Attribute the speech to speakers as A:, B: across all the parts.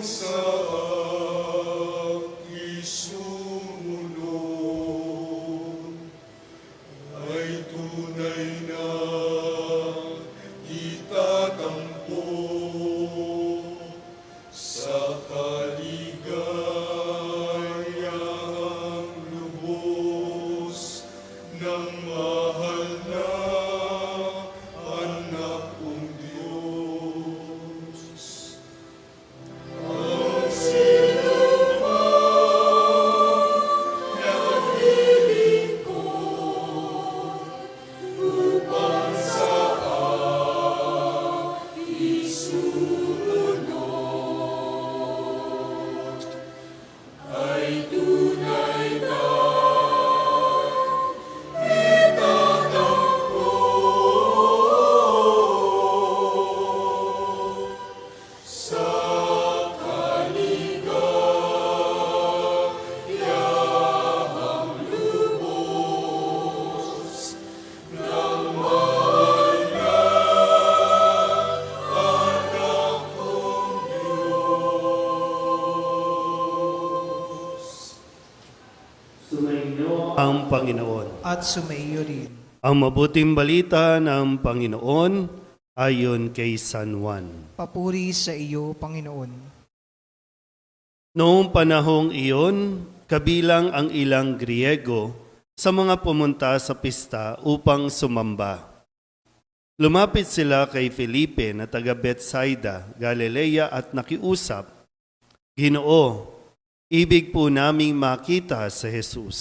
A: sa isunod ay tunay na itatampo sa kaligayahang lubos ng mahal na anak kong Diyos. Ang sinumang naglilingkod upang sa aking sumunod ay tunay na itatampo sa kaligayahang lubos ng mahal na anak kong Diyos.
B: Sumainyo ang Panginoon.
C: at sumaiyo rin.
B: Ang mabuting balita ng Panginoon ayon kay San Juan.
C: Papuri sa iyo, Panginoon.
B: Noong panahong iyon, kabilang ang ilang Griego sa mga pumunta sa pista upang sumamba. Lumapit sila kay Felipe na taga Bethsaida, Galilea at nakiusap, "Ginoo, ibig po naming makita si Jesus."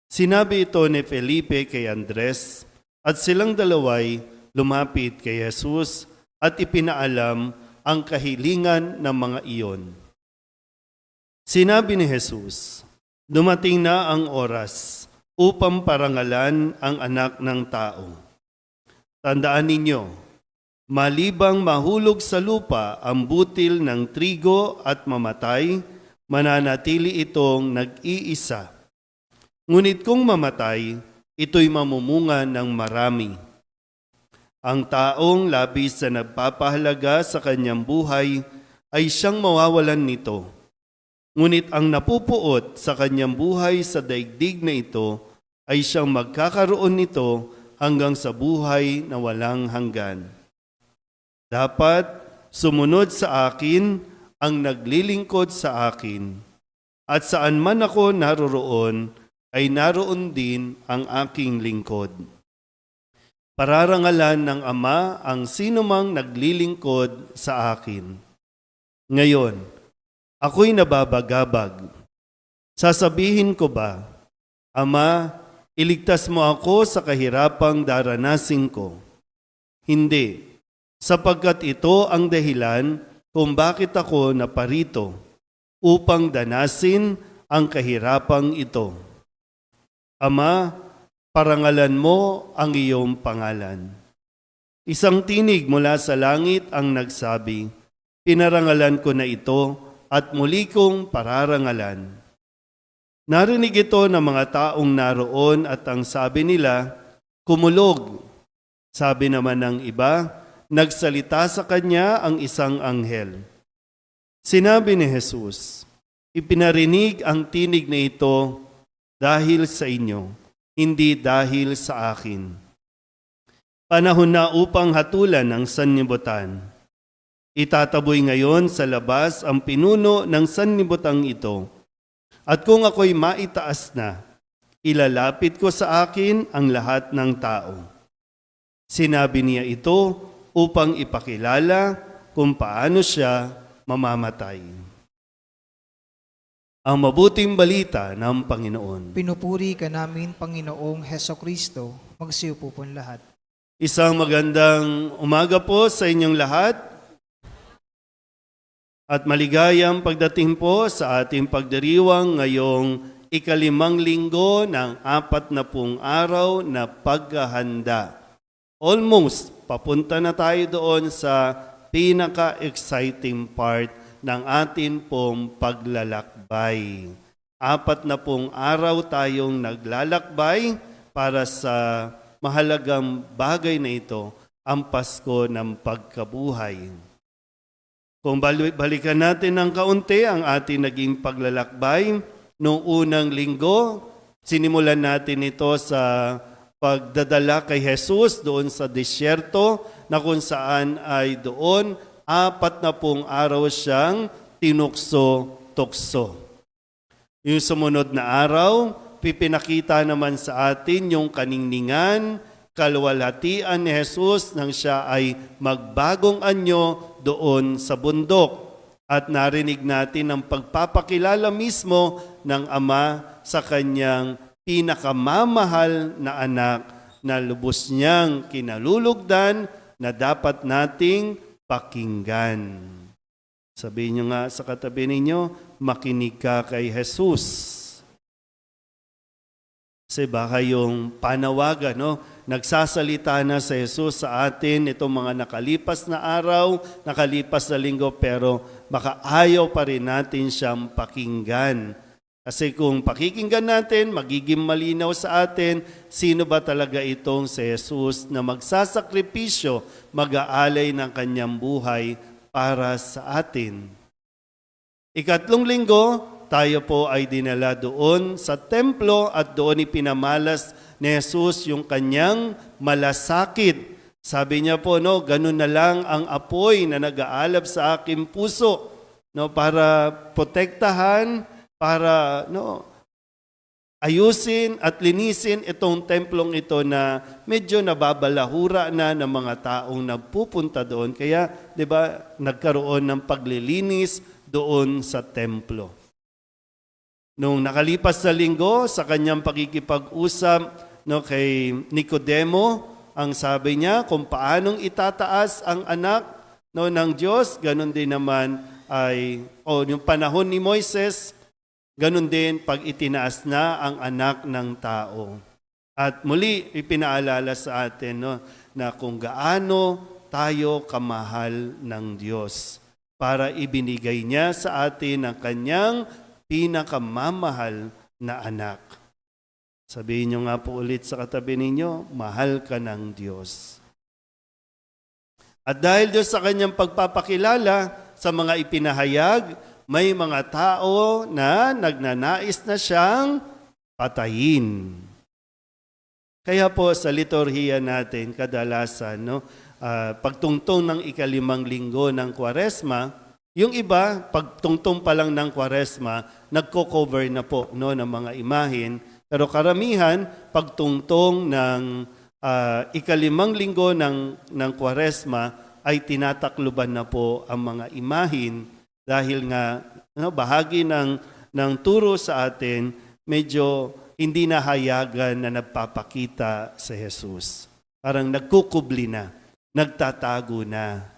B: Sinabi ito ni Felipe kay Andres at silang dalaway lumapit kay Jesus at ipinaalam ang kahilingan ng mga iyon. Sinabi ni Jesus, "Dumating na ang oras upang parangalan ang anak ng tao. Tandaan ninyo, malibang mahulog sa lupa ang butil ng trigo at mamatay, mananatili itong nag-iisa. Ngunit kung mamatay, ito'y mamumunga ng marami. Ang taong labis na nagpapahalaga sa kanyang buhay ay siyang mawawalan nito. Ngunit ang napupuot sa kanyang buhay sa daigdig na ito ay siyang magkakaroon nito hanggang sa buhay na walang hanggan. Dapat sumunod sa akin ang naglilingkod sa akin, at saan man ako naroroon, ay naroon din ang aking lingkod. Pararangalan ng Ama ang sinumang naglilingkod sa akin. Ngayon, ako'y nababagabag. Sasabihin ko ba, Ama, iligtas mo ako sa kahirapang daranasin ko? Hindi, sapagkat ito ang dahilan kung bakit ako naparito, upang danasin ang kahirapang ito. Ama, parangalan mo ang iyong pangalan." Isang tinig mula sa langit ang nagsabi, "Pinarangalan ko na ito at muli kong pararangalan." Narinig ito ng mga taong naroon at ang sabi nila, "Kumulog." Sabi naman ng iba, nagsalita sa kanya ang isang anghel. Sinabi ni Jesus, "Ipinarinig ang tinig na ito dahil sa inyo, hindi dahil sa akin. Panahon na upang hatulan ang sanlibutan. Itataboy ngayon sa labas ang pinuno ng sanlibutang ito. At kung ako'y maitaas na, ilalapit ko sa akin ang lahat ng tao." Sinabi niya ito upang ipakilala kung paano siya mamamatay. Ang mabuting balita ng Panginoon.
C: Pinupuri ka namin, Panginoong Hesukristo. Magsiupo po lahat.
B: Isang magandang umaga po sa inyong lahat at maligayang pagdating po sa ating pagdiriwang ngayong ikalimang linggo ng 40 araw na paghahanda. Almost papunta na tayo doon sa pinaka-exciting part ng atin pong paglalakbay. 40 araw tayong naglalakbay para sa mahalagang bagay na ito, ang Pasko ng pagkabuhay. Kung balikan natin ng kaunti ang ating naging paglalakbay, noong unang linggo, sinimulan natin ito sa pagdadala kay Jesus doon sa disyerto na kung saan ay doon 40 araw siyang tinukso-tukso. Yung sumunod na araw, pipinakita naman sa atin yung kaningningan, kaluwalhatian ni Jesus nang siya ay magbagong anyo doon sa bundok. At narinig natin ang pagpapakilala mismo ng Ama sa kanyang pinakamamahal na anak na lubos niyang kinalulugdan na dapat nating pakinggan. Sabihin niyo nga sa katabi ninyo, makinig ka kay Jesus. Kasi baka yung panawagan, nagsasalita na si Jesus sa atin itong mga nakalipas na araw, nakalipas na linggo, pero baka ayaw pa rin natin siyang pakinggan. Kasi kung pakikinggan natin, magiging malinaw sa atin, sino ba talaga itong si Jesus na magsasakripisyo, mag-aalay ng kanyang buhay para sa atin. Ikatlong linggo, tayo po ay dinala doon sa templo at doon ipinamalas ni Jesus yung kanyang malasakit. Sabi niya po, ganun na lang ang apoy na nag-aalab sa aking puso, para protektahan, para ayusin at linisin itong templong ito na medyo nababalahura na ng mga taong nagpupunta doon. Kaya, nagkaroon ng paglilinis doon sa templo. Nung nakalipas na linggo, sa kanyang pakikipag-usap kay Nicodemo, ang sabi niya kung paanong itataas ang anak ng Diyos, ganun din naman ay, yung panahon ni Moises, ganun din pag itinaas na ang anak ng tao. At muli, ipinaalala sa atin na kung gaano tayo kamahal ng Diyos para ibinigay niya sa atin ang kanyang pinakamamahal na anak. Sabihin niyo nga po ulit sa katabi ninyo, mahal ka ng Diyos. At dahil Diyos sa kanyang pagpapakilala sa mga ipinahayag, may mga tao na nagnanais na siyang patayin. Kaya po sa liturhiya natin, kadalasan, pagtungtong ng ika-5 linggo ng Kwaresma, yung iba, pagtungtong pa lang ng Kwaresma, nagko-cover na po ng mga imahin. Pero karamihan, pagtungtong ng ika-5 linggo ng Kwaresma, ay tinatakluban na po ang mga imahin. Dahil nga, bahagi ng turo sa atin, medyo hindi nahayagan na nagpapakita sa Jesus. Parang nagkukubli na, nagtatago na.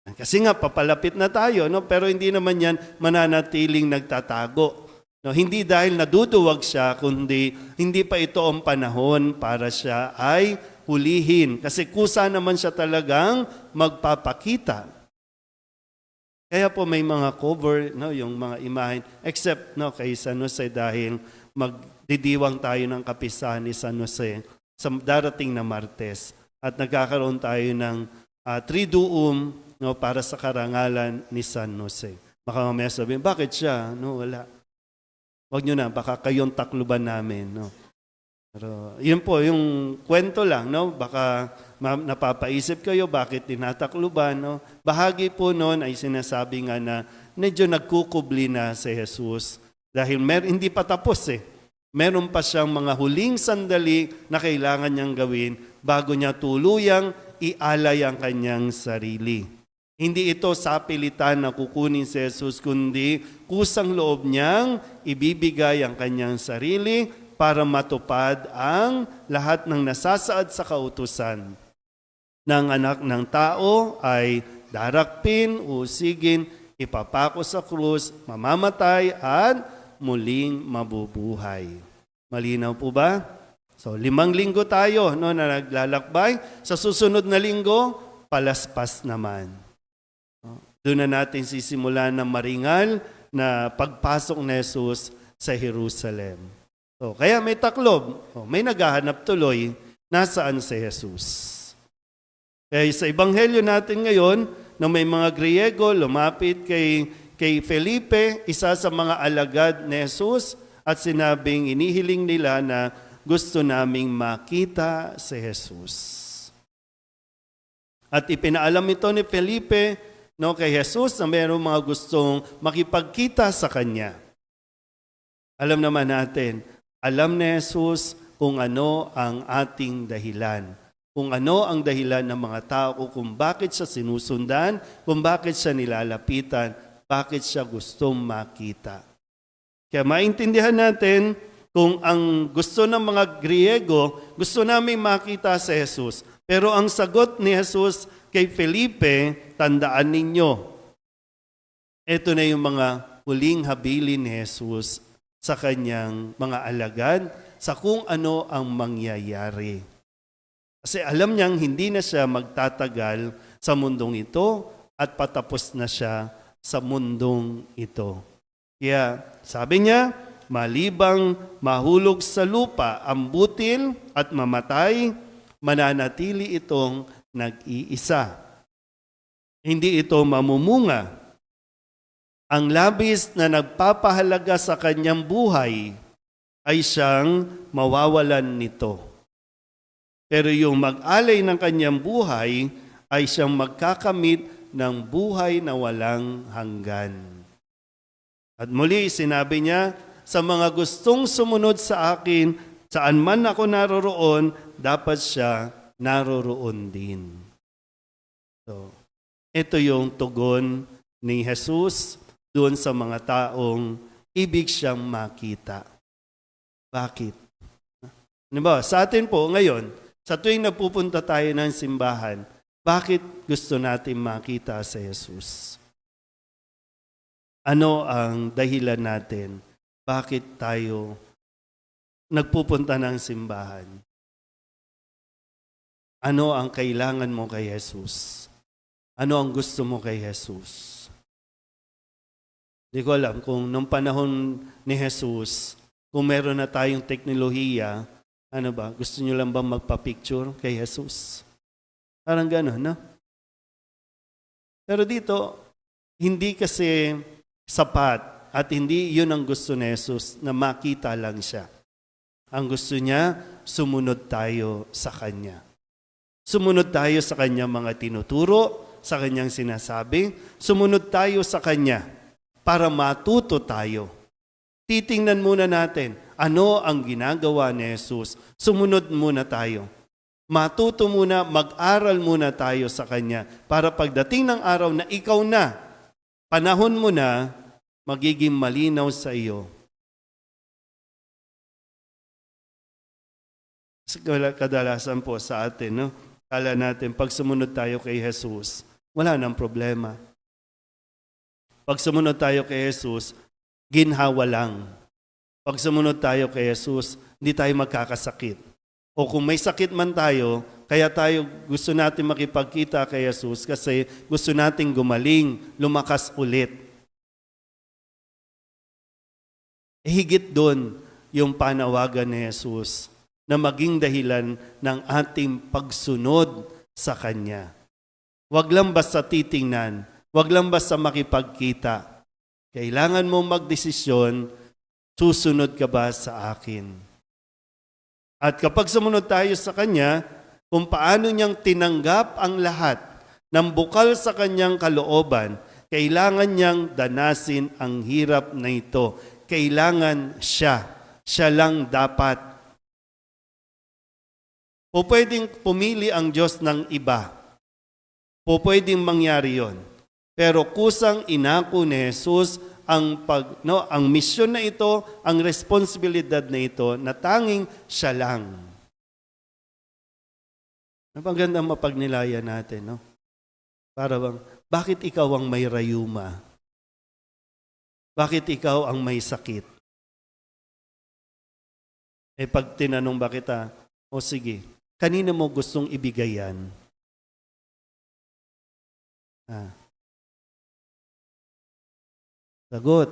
B: Kasi nga, papalapit na tayo, pero hindi naman yan mananatiling nagtatago. Hindi dahil naduduwag siya, kundi hindi pa ito ang panahon para siya ay hulihin. Kasi kusa naman siya talagang magpapakita. Kaya po may mga cover, yung mga imahin, except kay San Jose dahil magdidiwang tayo ng kapisahan ni San Jose sa darating na Martes. At nagkakaroon tayo ng triduum para sa karangalan ni San Jose. Baka mamaya sabihin, bakit siya? Wala. Huwag nyo na, baka kayong takluban namin. Pero yun po, yung kwento lang, baka napapaisip kayo, bakit tinatakluban, Bahagi po noon ay sinasabi nga na medyo nagkukubli na si Jesus dahil hindi pa tapos Meron pa siyang mga huling sandali na kailangan niyang gawin bago niya tuluyang ialay ang kanyang sarili. Hindi ito sapilitan na kukunin si Jesus, kundi kusang loob niyang ibibigay ang kanyang sarili para matupad ang lahat ng nasasaad sa kautusan ng anak ng tao ay darakpin, usigin, ipapako sa krus, mamamatay at muling mabubuhay. Malinaw po ba? So 5 linggo tayo na naglalakbay. Sa susunod na linggo, palaspas naman. Doon na natin sisimulan ng maringal na pagpasok ni Jesus sa Jerusalem. So, kaya may taklob, may naghahanap tuloy, nasaan si Jesus. Kaya sa ebanghelyo natin ngayon, na may mga Griego lumapit kay Felipe, isa sa mga alagad ni Jesus, at sinabing inihiling nila na gusto naming makita si Jesus. At ipinaalam ito ni Felipe kay Jesus na mayroong mga gustong makipagkita sa kanya. Alam naman natin, alam ni Jesus kung ano ang ating dahilan. Kung ano ang dahilan ng mga tao, kung bakit siya sinusundan, kung bakit siya nilalapitan, bakit siya gustong makita. Kaya maintindihan natin kung ang gusto ng mga Griego, gusto namin makita si Jesus. Pero ang sagot ni Jesus kay Felipe, tandaan ninyo, ito na yung mga huling habilin ni Jesus sa kanyang mga alagad, sa kung ano ang mangyayari. Kasi alam niyang hindi na siya magtatagal sa mundong ito at patapos na siya sa mundong ito. Kaya sabi niya, malibang mahulog sa lupa ang butil at mamatay, mananatili itong nag-iisa. Hindi ito mamumunga. Ang labis na nagpapahalaga sa kanyang buhay ay siyang mawawalan nito. Pero yung mag-alay ng kanyang buhay ay siyang magkakamit ng buhay na walang hanggan. At muli sinabi niya, sa mga gustong sumunod sa akin, saan man ako naroroon, dapat siya naroroon din. So, ito yung tugon ni Jesus doon sa mga taong ibig siyang makita. Bakit? Diba, sa atin po ngayon, sa tuwing nagpupunta tayo ng simbahan, bakit gusto natin makita si Jesus? Ano ang dahilan natin? Bakit tayo nagpupunta ng simbahan? Ano ang kailangan mo kay Jesus? Ano ang gusto mo kay Jesus? Hindi ko alam kung nung panahon ni Jesus, kung meron na tayong teknolohiya, ano ba, gusto nyo lang ba magpa-picture kay Jesus? Parang gano'n, no? Pero dito, hindi kasi sapat at hindi yun ang gusto ni Jesus na makita lang siya. Ang gusto niya, sumunod tayo sa Kanya. Sumunod tayo sa Kanyang mga tinuturo, sa Kanyang sinasabi. Sumunod tayo sa Kanya para matuto tayo. Titingnan muna natin, ano ang ginagawa ni Jesus? Sumunod muna tayo. Matuto muna, mag-aral muna tayo sa Kanya para pagdating ng araw na ikaw na, panahon mo na, magiging malinaw sa iyo. Kadalasan po sa atin, no? Kala natin, pag sumunod tayo kay Jesus, wala nang problema. Pag sumunod tayo kay Jesus, ginhawa lang. Pag sumunod tayo kay Jesus, hindi tayo magkakasakit. O kung may sakit man tayo, kaya tayo gusto natin makipagkita kay Jesus kasi gusto nating gumaling, lumakas ulit. Higit doon yung panawagan ni Jesus na maging dahilan ng ating pagsunod sa Kanya. Huwag lang basta titingnan, huwag lang basta makipagkita. Kailangan mong magdesisyon, susunod ka ba sa akin? At kapag sumunod tayo sa Kanya, kung paano niyang tinanggap ang lahat ng bukal sa Kanyang kalooban, kailangan niyang danasin ang hirap na ito. Kailangan siya lang dapat. O pwedeng pumili ang Diyos ng iba. O pwedeng mangyari yon. Pero kusang inako ni Jesus ang misyon na ito, ang responsibilidad na ito, na tanging siya lang. Napagandang mapagnilaya natin, no? Para bang, bakit ikaw ang may rayuma? Bakit ikaw ang may sakit? Eh pag tinanong ba kita, o sige, kanina mo gustong ibigay yan? Sagot.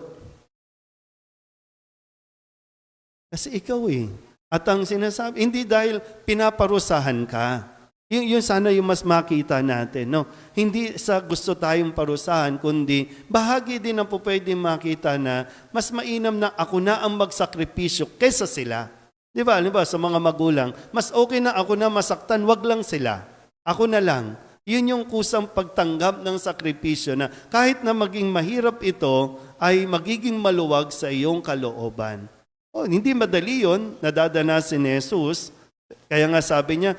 B: Kasi ikaw eh. At ang sinasabi, hindi dahil pinaparusahan ka, Yun sana yung mas makita natin, no? Hindi sa gusto tayong parusahan, kundi bahagi din ang pwedeng makita na mas mainam na ako na ang magsakripisyo kaysa sila. Di ba? Sa mga magulang, mas okay na ako na masaktan, wag lang sila. Ako na lang. Yun yung kusang pagtanggap ng sakripisyo na kahit na maging mahirap ito, ay magiging maluwag sa iyong kalooban. Hindi madali yun, nadadanasin ni Jesus. Kaya nga sabi niya,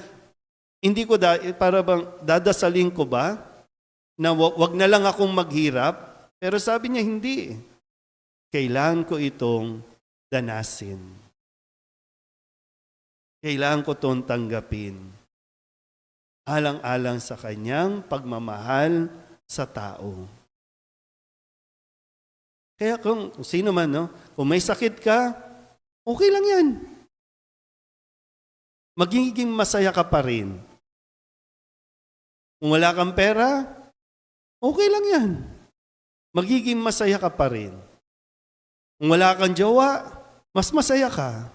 B: hindi ko para bang dadasalin ko ba na wag na lang akong maghirap? Pero sabi niya, hindi. Kailangan ko itong danasin. Kailangan ko itong tanggapin. Alang-alang sa kanyang pagmamahal sa tao. Kaya kung sino man, no? Kung may sakit ka, okay lang yan. Magiging masaya ka pa rin. Kung wala kang pera, okay lang yan. Magiging masaya ka pa rin. Kung wala kang jowa, mas masaya ka.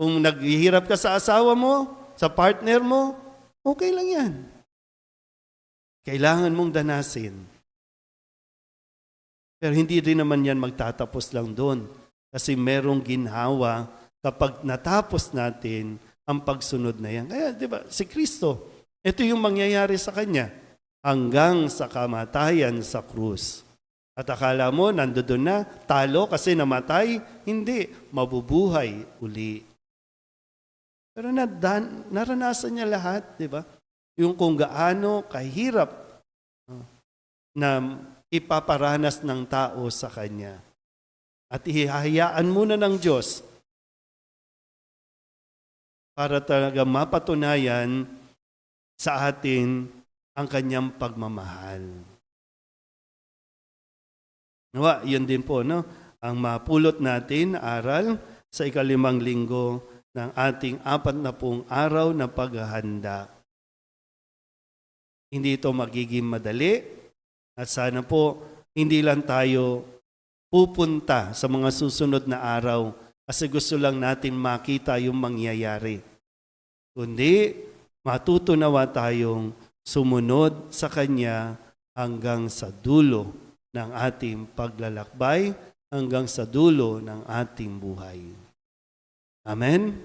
B: Kung naghihirap ka sa asawa mo, sa partner mo, okay lang yan. Kailangan mong danasin. Pero hindi rin naman yan magtatapos lang doon. Kasi merong ginhawa kapag natapos natin ang pagsunod na yan. Kaya, di ba, si Kristo, ito yung mangyayari sa Kanya hanggang sa kamatayan sa krus. At akala mo, nandoon na, talo kasi namatay? Hindi, mabubuhay uli. Pero naranasan niya lahat, di ba? Yung kung gaano kahirap na ipaparanas ng tao sa Kanya. At ihahayaan muna ng Diyos para talaga mapatunayan sa atin ang Kanyang pagmamahal. Nawa, yun din po, no? Ang mapulot natin, aral sa 5 linggo ng ating 40 araw na paghahanda. Hindi ito magiging madali at sana po hindi lang tayo pupunta sa mga susunod na araw kasi gusto lang natin makita yung mangyayari. Kundi matuto nawa tayong sumunod sa Kanya hanggang sa dulo ng ating paglalakbay, hanggang sa dulo ng ating buhay. Amen?